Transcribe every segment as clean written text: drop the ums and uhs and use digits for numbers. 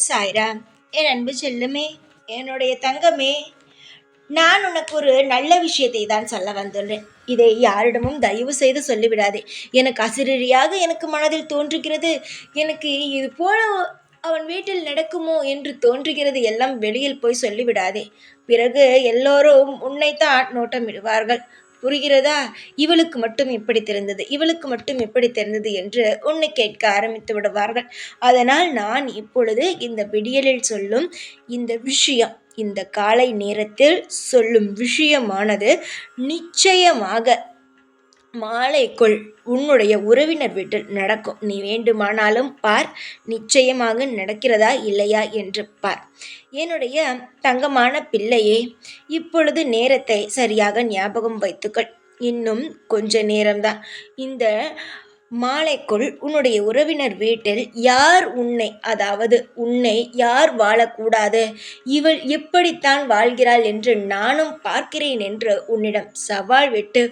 சாய்ராம், என் அன்பு செல்லுமே, என்னுடைய தங்கமே, நான் உனக்கு ஒரு நல்ல விஷயத்தை தான் சொல்ல வந்துள்ளேன். இதை யாரிடமும் தயவு செய்து சொல்லிவிடாதே. எனக்கு அசிரரியாக எனக்கு மனதில் தோன்றுகிறது. எனக்கு இது போல அவன் வீட்டில் நடக்குமோ என்று தோன்றுகிறது. எல்லாம் வெளியில் போய் சொல்லிவிடாதே. பிறகு எல்லோரும் உன்னைத்தான் நோட்டமிடுவார்கள். புரிகிறதா? இவளுக்கு மட்டும் இப்படி தெரிந்தது, இவளுக்கு மட்டும் இப்படி தெரிந்தது என்று உன்னை கேட்க ஆரம்பித்து விடுவார்கள். அதனால் நான் இப்பொழுது இந்த விடியலில் சொல்லும் இந்த விஷயம், இந்த காலை நேரத்தில் சொல்லும் விஷயமானது நிச்சயமாக மாலைக்குள் உன்னுடைய உறவினர் வீட்டில் நடக்கும். நீ வேண்டுமானாலும் பார், நிச்சயமாக நடக்கிறதா இல்லையா என்று பார். என்னுடைய தங்கமான பிள்ளையே, இப்பொழுது நேரத்தை சரியாக ஞாபகம் வைத்துக்கள். இன்னும் கொஞ்ச நேரம்தான். இந்த மாலைக்குள் உன்னுடைய உறவினர் வீட்டில் யார் உன்னை, அதாவது உன்னை யார் வாழக்கூடாது, இவள் எப்படித்தான் வாழ்கிறாள் என்று நானும் பார்க்கிறேன் என்று உன்னிடம் சவால் விட்டு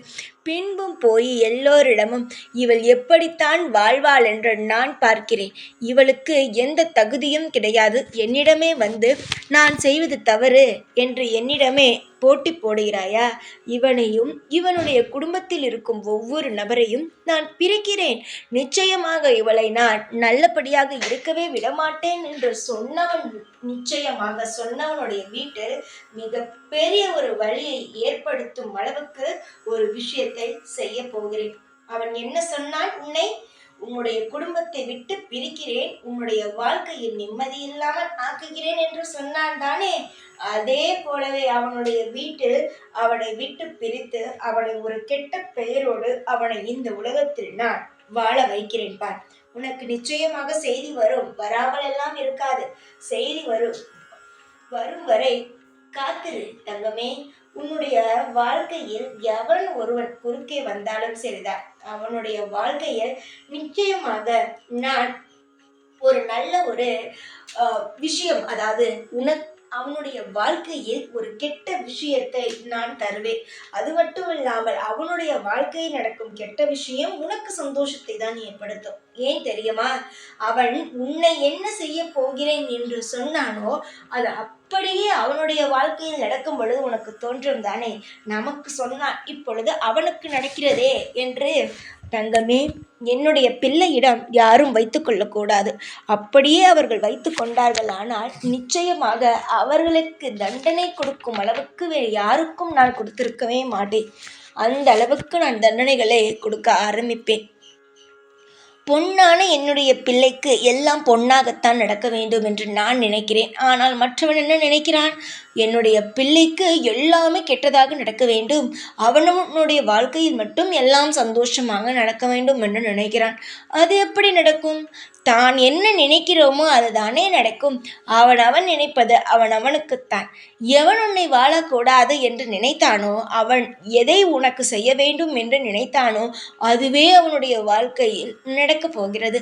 பின்பும் போய் எல்லோரிடமும் இவள் எப்படித்தான் வாழ்வாள் என்று நான் பார்க்கிறேன், இவளுக்கு எந்த தகுதியும் கிடையாது, என்னிடமே வந்து நான் செய்வது தவறு என்று என்னிடமே போட்டி போடுகிறாயா? இவனையும் இவனுடைய குடும்பத்தில் இருக்கும் ஒவ்வொரு நபரையும் நான் பிரிக்கிறேன். நிச்சயமாக இவளை நான் நல்லபடியாக இருக்கவே விடமாட்டேன் என்று சொன்னவன், நிச்சயமாக சொன்னவனுடைய வீட்டில் மிக பெரிய ஒரு வழியை ஏற்படுத்தும் அளவுக்கு ஒரு விஷயத்தை செய்ய போகிறேன். அவன் என்ன சொன்னான்? உன்னுடைய குடும்பத்தை விட்டு பிரிக்கிறேன், உன்னுடைய வாழ்க்கையில் நிம்மதி இல்லாமல் ஆக்குகிறேன் என்று சொன்னான் தானே? அதே போலவே அவனுடைய வீட்டில் அவனை விட்டு பிரித்து அவனை ஒரு கெட்ட பெயரோடு அவனை இந்த உலகத்தில் நான் வாழ வைக்கிறேன் பார். உனக்கு நிச்சயமாக செய்தி வரும், வராமல் எல்லாம் இருக்காது. செய்தி வரும், வரும் வரை காத்திரு தங்கமே. உன்னுடைய வாழ்க்கையில் எவன் ஒருவன் குறுக்கே வந்தாலும் சரிதான், அவனுடைய வாழ்க்கையில் நிச்சயமாக நான் ஒரு நல்ல ஒரு விஷயம், அதாவது அவனுடைய வாழ்க்கையில் ஒரு கெட்ட விஷயத்தை நான் தருவேன். அது மட்டும் இல்லாமல் அவனுடைய வாழ்க்கையில் நடக்கும் கெட்ட விஷயம் உனக்கு சந்தோஷத்தை தான் ஏற்படுத்தும். ஏன் தெரியுமா? அவன் உன்னை என்ன செய்ய போகிறேன் என்று சொன்னானோ அது அப்படியே அவனுடைய வாழ்க்கையில் நடக்கும் பொழுது உனக்கு தோன்றும் தானே? நமக்கு சொன்னான், இப்பொழுது அவனுக்கு நடக்கிறதே என்று. தங்கமே, என்னுடைய பிள்ளையிடம் யாரும் வைத்து கொள்ளக்கூடாது. அப்படியே அவர்கள் வைத்து கொண்டார்கள் ஆனால் நிச்சயமாக அவர்களுக்கு தண்டனை கொடுக்கும் அளவுக்கு வேறு யாருக்கும் நான் கொடுத்திருக்கவே மாட்டேன். அந்த அளவுக்கு நான் தண்டனைகளை கொடுக்க ஆரம்பிப்பேன். பொன்னான என்னுடைய பிள்ளைக்கு எல்லாம் பொன்னாகத்தான் நடக்க வேண்டும் என்று நான் நினைக்கிறேன். ஆனால் மற்றவன் என்ன நினைக்கிறான்? என்னுடைய பிள்ளைக்கு எல்லாமே கெட்டதாக நடக்க வேண்டும், அவனுடைய வாழ்க்கையில் மட்டும் எல்லாம் சந்தோஷமாக நடக்க வேண்டும் என்று நினைக்கிறான். அது எப்படி நடக்கும்? தான் என்ன நினைக்கிறோமோ அதுதானே நடக்கும். அவன் நினைப்பது அவனுக்குத்தான். எவன் உன்னை வாழக்கூடாது என்று நினைத்தானோ, அவன் எதை உனக்கு செய்ய வேண்டும் என்று நினைத்தானோ அதுவே அவனுடைய வாழ்க்கையில் நடக்கப் போகிறது.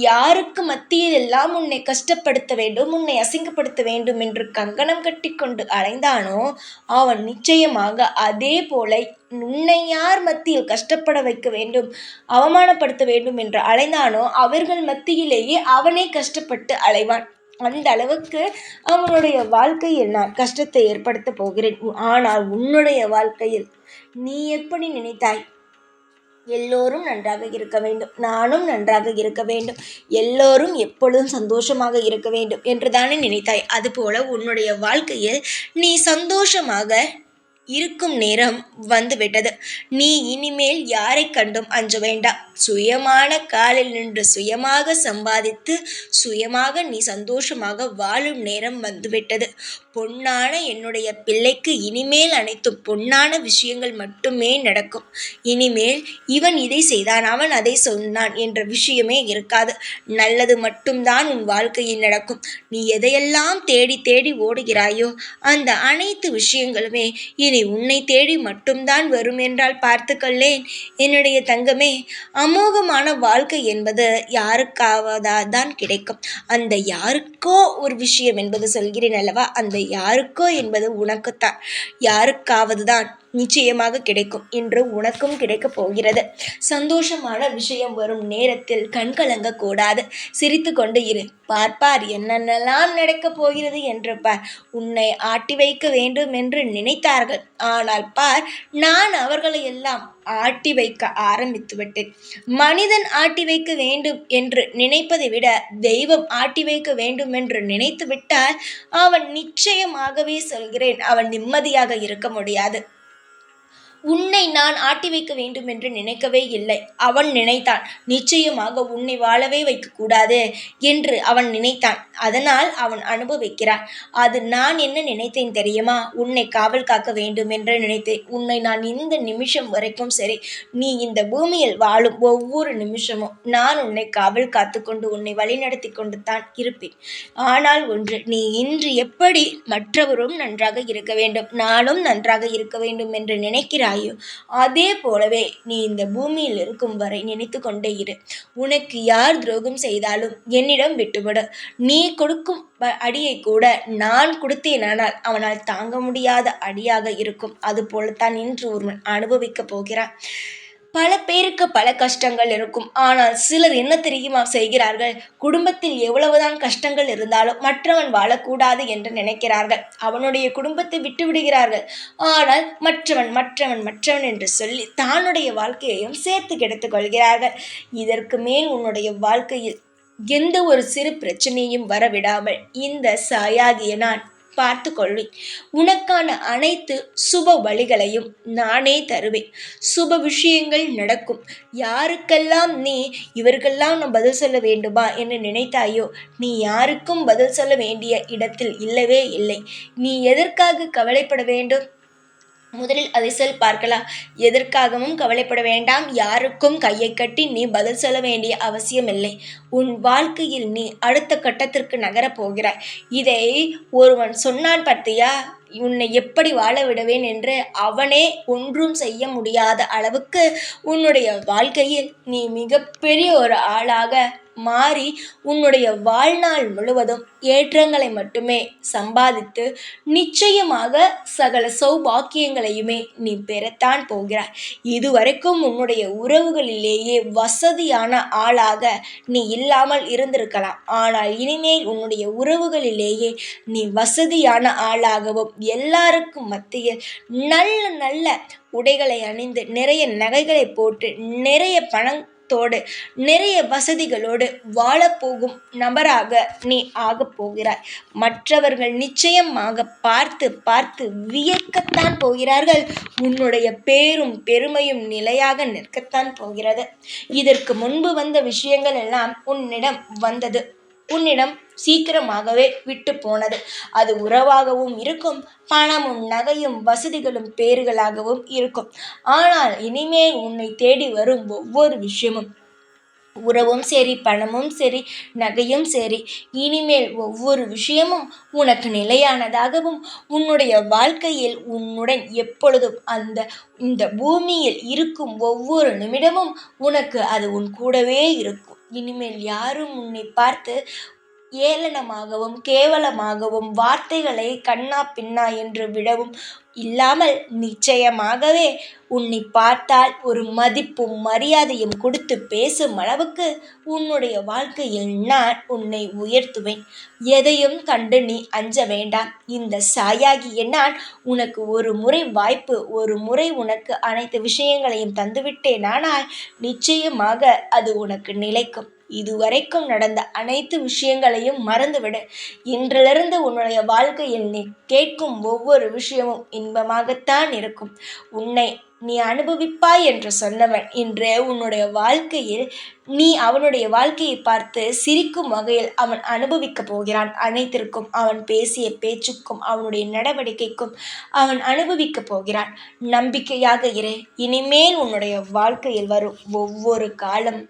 யாருக்கு மத்தியில் எல்லாம் உன்னை கஷ்டப்படுத்த வேண்டும், உன்னை அசிங்கப்படுத்த வேண்டும் என்று கங்கணம் கட்டி கொண்டு அலைந்தானோ அவன் நிச்சயமாக அதே போல உன்னை யார் மத்தியில் கஷ்டப்பட வைக்க வேண்டும், அவமானப்படுத்த வேண்டும் என்று அலைந்தானோ அவர்கள் மத்தியிலேயே அவனே கஷ்டப்பட்டு அலைவான். அந்த அளவுக்கு அவனுடைய வாழ்க்கையில் நான் கஷ்டத்தை ஏற்படுத்த போகிறேன். ஆனால் உன்னுடைய வாழ்க்கையில் நீ எப்படி நினைத்தாய்? எல்லோரும் நன்றாக இருக்க வேண்டும், நானும் நன்றாக இருக்க வேண்டும், எல்லோரும் எப்பொழுதும் சந்தோஷமாக இருக்க வேண்டும் என்றுதானே நினைத்தாய்? அதுபோல உன்னுடைய வாழ்க்கையில் நீ சந்தோஷமாக இருக்கும் நேரம் வந்துவிட்டது. நீ இனிமேல் யாரை கண்டும் அஞ்ச வேண்டாம். சுயமான காலில் நின்று சுயமாக சம்பாதித்து சுயமாக நீ சந்தோஷமாக வாழும் நேரம் வந்துவிட்டது. பொன்னான என்னுடைய பிள்ளைக்கு இனிமேல் அனைத்தும் பொன்னான விஷயங்கள் மட்டுமே நடக்கும். இனிமேல் இவன் இதை செய்தான், அவன் அதை சொன்னான் என்ற விஷயமே இருக்காது. நல்லது மட்டும்தான் உன் வாழ்க்கையில் நடக்கும். நீ எதையெல்லாம் தேடி தேடி ஓடுகிறாயோ அந்த அனைத்து விஷயங்களுமே இனி உன்னை தேடி மட்டும்தான் வரும் என்றால் பார்த்துக்கொள்ளேன் என்னுடைய தங்கமே. அமோகமான வாழ்க்கை என்பது யாருக்காவதான் கிடைக்கும். அந்த யாருக்கோ ஒரு விஷயம் என்பது சொல்கிறேன் அல்லவா, அந்த யாருக்கோ என்பது உனக்குத்தான். யாருக்காவது தான் நிச்சயமாக கிடைக்கும் என்று உனக்கும் கிடைக்கப் போகிறது. சந்தோஷமான விஷயம் வரும் நேரத்தில் கண்கலங்க கூடாது. சிரித்து கொண்டு இரு. பார்ப்பார் என்னென்னலாம் நடக்கப் போகிறது என்று பார். உன்னை ஆட்டி வைக்க வேண்டும் என்று நினைத்தார்கள். ஆனால் பார், நான் அவர்களை எல்லாம் ஆட்டி வைக்க ஆரம்பித்து விட்டேன். மனிதன் ஆட்டி வைக்க வேண்டும் என்று நினைப்பதை விட தெய்வம் ஆட்டி வைக்க வேண்டும் என்று நினைத்து விட்டால் அவன் நிச்சயமாகவே சொல்கிறேன், அவன் நிம்மதியாக இருக்க முடியாது. உன்னை நான் ஆட்டி வைக்க வேண்டும் என்று நினைக்கவே இல்லை. அவன் நினைத்தான், நிச்சயமாக உன்னை வாழவே வைக்கக்கூடாது என்று அவன் நினைத்தான். அதனால் அவன் அனுபவிக்கிறான். அது நான் என்ன நினைத்தேன் தெரியுமா? உன்னை காவல் காக்க வேண்டும் என்று நினைத்தேன். உன்னை நான் இந்த நிமிஷம் வரைக்கும் சரி, நீ இந்த பூமியில் வாழும் ஒவ்வொரு நிமிஷமும் நான் உன்னை காவல் காத்து கொண்டு உன்னை வழிநடத்தி கொண்டு தான் இருப்பேன். ஆனால் ஒன்று, நீ இன்று எப்படி மற்றவரும் நன்றாக இருக்க வேண்டும், நானும் நன்றாக இருக்க வேண்டும் என்று நினைக்கிறாய், அதே போலவே நீ இந்த பூமியில் இருக்கும் வரை நினைத்து கொண்டே இரு. உனக்கு யார் துரோகம் செய்தாலும் என்னிடம் விட்டுவிடு. நீ கொடுக்கும் அடியை கூட நான் கொடுத்தேனானால் அவனால் தாங்க முடியாத அடியாக இருக்கும். அது போலத்தான் இன்று ஒருவன் அனுபவிக்கப் போகிறான். பல பேருக்கு பல கஷ்டங்கள் இருக்கும். ஆனால் சிலர் என்ன தெரியுமா செய்கிறார்கள்? குடும்பத்தில் எவ்வளவுதான் கஷ்டங்கள் இருந்தாலும் மற்றவன் வாழக்கூடாது என்று நினைக்கிறார்கள். அவனுடைய குடும்பத்தை விட்டு விடுகிறார்கள். ஆனால் மற்றவன் மற்றவன் மற்றவன் என்று சொல்லி தானுடைய வாழ்க்கையையும் சேர்த்து கெடுத்துக் கொள்கிறார்கள். இதற்கு மேல் உன்னுடைய வாழ்க்கையில் எந்த ஒரு சிறு பிரச்சனையும் வரவிடாமல் இந்த சாயாகிய நான் பார்த்து கொள்வேன். உனக்கான அனைத்து சுப வழிகளையும் நானே தருவேன். சுப விஷயங்கள் நடக்கும். யாருக்கெல்லாம் நீ இவருக்கெல்லாம் நான் பதில் சொல்ல வேண்டுமா என்று நினைத்தாயோ, நீ யாருக்கும் பதில் சொல்ல வேண்டிய இடத்தில் இல்லவே இல்லை. நீ எதற்காக கவலைப்பட வேண்டும்? முதலில் அதை சொல் பார்க்கலாம். எதற்காகவும் கவலைப்பட வேண்டாம். யாருக்கும் கையை கட்டி நீ பதில் சொல்ல வேண்டிய அவசியமில்லை. உன் வாழ்க்கையில் நீ அடுத்த கட்டத்திற்கு நகரப் போகிறாய். இதை ஒருவன் சொன்னான் பார்த்தியா, உன்னை எப்படி வாழ விடுவேன் என்று. அவனே ஒன்றும் செய்ய முடியாத அளவுக்கு உன்னுடைய வாழ்க்கையில் நீ மிகப்பெரிய ஒரு ஆளாக மாறி உன்னுடைய வாழ்நாள் முழுவதும் ஏற்றங்களை மட்டுமே சம்பாதித்து நிச்சயமாக சகல சௌபாக்கியங்களையுமே நீ பெறத்தான் போகிறாய். இதுவரைக்கும் உன்னுடைய உறவுகளிலேயே வசதியான ஆளாக நீ இல்லாமல் இருந்திருக்கலாம். ஆனால் இனிமேல் உன்னுடைய உறவுகளிலேயே நீ வசதியான ஆளாகவும் எல்லாருக்கும் மத்தியில் நல்ல நல்ல உடைகளை அணிந்து நிறைய நகைகளை போட்டு நிறைய பணத்தோடு நிறைய வசதிகளோடு வாழப்போகும் நபராக நீ ஆகப் போகிறாய். மற்றவர்கள் நிச்சயமாக பார்த்து பார்த்து வியக்கத்தான் போகிறார்கள். உன்னுடைய பேரும் பெருமையும் நிலையாக நிற்கத்தான் போகிறது. இதற்கு முன்பு வந்த விஷயங்கள் எல்லாம் உன்னிடம் வந்தது, உன்னிடம் சீக்கிரமாகவே விட்டு போனது. அது உறவாகவும் இருக்கும், பணமும் நகையும் வசதிகளும் பேறுகளாகவும் இருக்கும். ஆனால் இனிமேல் உன்னை தேடி வரும் ஒவ்வொரு விஷயமும், உறவும் சரி, பணமும் சரி, நகையும் சரி, இனிமேல் ஒவ்வொரு விஷயமும் உனக்கு நிலையானதாகவும் உன்னுடைய வாழ்க்கையில் உன்னுடன் எப்பொழுதும் இந்த பூமியில் இருக்கும் ஒவ்வொரு நிமிடமும் உனக்கு அது உன் கூடவே இருக்கும். இனிமேல் யாரும் உன்னை பார்த்து ஏளனமாகவும் கேவலமாகவும் வார்த்தைகளை கண்ணா பின்னா என்று விடவும் இல்லாமல் நிச்சயமாகவே உன்னை பார்த்தால் ஒரு மதிப்பும் மரியாதையும் கொடுத்து பேசும் அளவுக்கு உன்னுடைய வாழ்க்கையில் நான் உன்னை உயர்த்துவேன். எதையும் கண்டு நீ அஞ்ச வேண்டாம். இந்த சாயாகிய நான் உனக்கு ஒரு முறை வாய்ப்பு, ஒரு முறை உனக்கு அனைத்து விஷயங்களையும் தந்துவிட்டேனானால் நிச்சயமாக அது உனக்கு நிலைக்கும். இதுவரைக்கும் நடந்த அனைத்து விஷயங்களையும் மறந்துவிடு. இன்றிலிருந்து உன்னுடைய வாழ்க்கையில் நீ கேட்கும் ஒவ்வொரு விஷயமும் இன்பமாகத்தான் இருக்கும். உன்னை நீ அனுபவிப்பாய் என்று சொன்னவன் இன்று உன்னுடைய வாழ்க்கையில் நீ அவனுடைய வாழ்க்கையை பார்த்து சிரிக்கும் வகையில் அவன் அனுபவிக்கப் போகிறான். அனைத்திற்கும், அவன் பேசிய பேச்சுக்கும் அவனுடைய நடவடிக்கைக்கும் அவன் அனுபவிக்கப் போகிறான். நம்பிக்கையாக இரு. இனிமேல் உன்னுடைய வாழ்க்கையில் வரும் ஒவ்வொரு காலம்,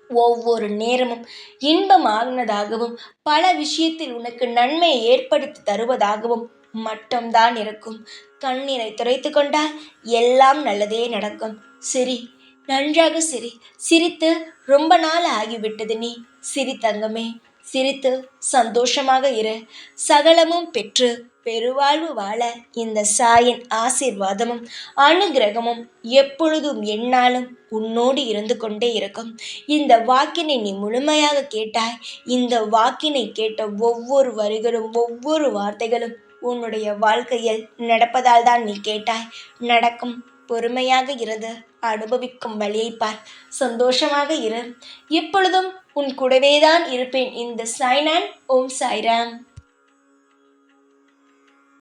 ஒவ்வொரு நேரமும் இன்பமானதாகவும் பல விஷயத்தில் உனக்கு நன்மையை ஏற்படுத்தி தருவதாகவும் மட்டும்தான் இருக்கும். கண்ணீரை துடைத்து கொண்டால் எல்லாம் நல்லதே நடக்கும். சிரி, நன்றாக சிரி. சிரித்து ரொம்ப நாள் ஆகிவிட்டது நீ. சிரி தங்கமே, சிரித்து சந்தோஷமாக இரு. சகலமும் பெற்று பெருவாழ்வு வாழ இந்த சாயின் ஆசீர்வாதமும் அனுகிரகமும் எப்பொழுதும் எந்நாளும் உன்னோடு இருந்து கொண்டே இருக்கும். இந்த வாக்கினை நீ முழுமையாக கேட்டாய். இந்த வாக்கினை கேட்ட ஒவ்வொரு வரிகளும் ஒவ்வொரு வார்த்தைகளும் உன்னுடைய வாழ்க்கையில் நடப்பதால் தான் நீ கேட்டாய். நடக்கும். பொறுமையாக இருந்து அனுபவிக்கும் வழியை பார். சந்தோஷமாக இரு. எப்பொழுதும் உன் கூடவேதான் இருப்பேன். இந்த சாய்நான். ஓம் சாய்ராம்.